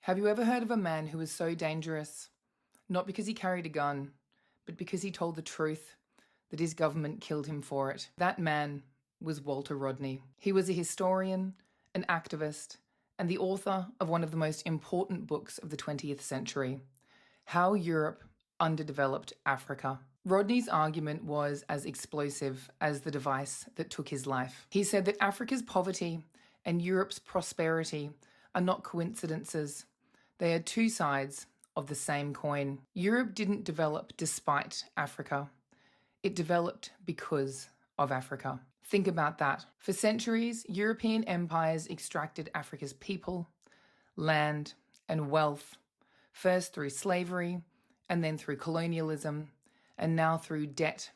Have you ever heard of a man who was so dangerous, not because he carried a gun, but because he told the truth, that his government killed him for it? That man was Walter Rodney. He was a historian, an activist, and the author of one of the most important books of the 20th century, How Europe Underdeveloped Africa. Rodney's argument was as explosive as the device that took his life. He said that Africa's poverty and Europe's prosperity are not coincidences. They are two sides of the same coin. Europe didn't develop despite Africa. It developed because of Africa. Think about that. For centuries, European empires extracted Africa's people, land, and wealth, first through slavery, and then through colonialism, and now through debt,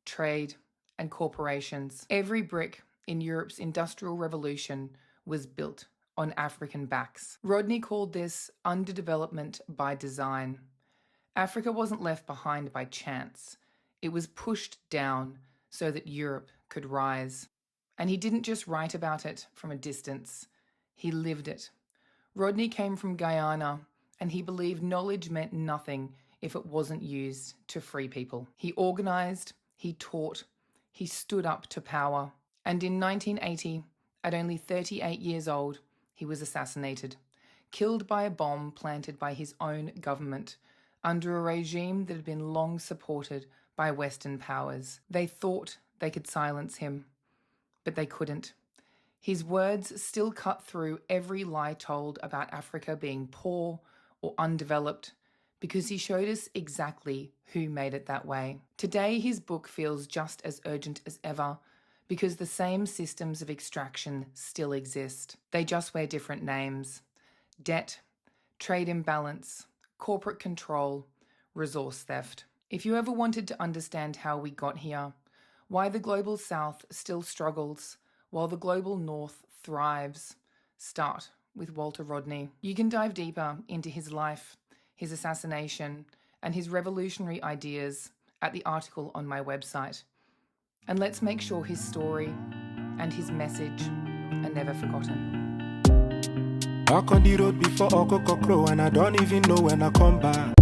trade, and corporations. Every brick in Europe's industrial revolution was built on African backs. Rodney called this underdevelopment by design. Africa wasn't left behind by chance. It was pushed down so that Europe could rise. And he didn't just write about it from a distance. He lived it. Rodney came from Guyana, and he believed knowledge meant nothing if it wasn't used to free people. He organized, he taught, he stood up to power. And in 1980, at only 38 years old, he was assassinated, killed by a bomb planted by his own government under a regime that had been long supported by Western powers. They thought they could silence him, but they couldn't. His words still cut through every lie told about Africa being poor or undeveloped, because he showed us exactly who made it that way. Today, his book feels just as urgent as ever, because the same systems of extraction still exist. They just wear different names: debt, trade imbalance, corporate control, resource theft. If you ever wanted to understand how we got here, why the global South still struggles while the global North thrives, start with Walter Rodney. You can dive deeper into his life, his assassination, and his revolutionary ideas at the article on my website. And let's make sure his story and his message are never forgotten. Walk on the road before I go crow, and I don't even know when I come back.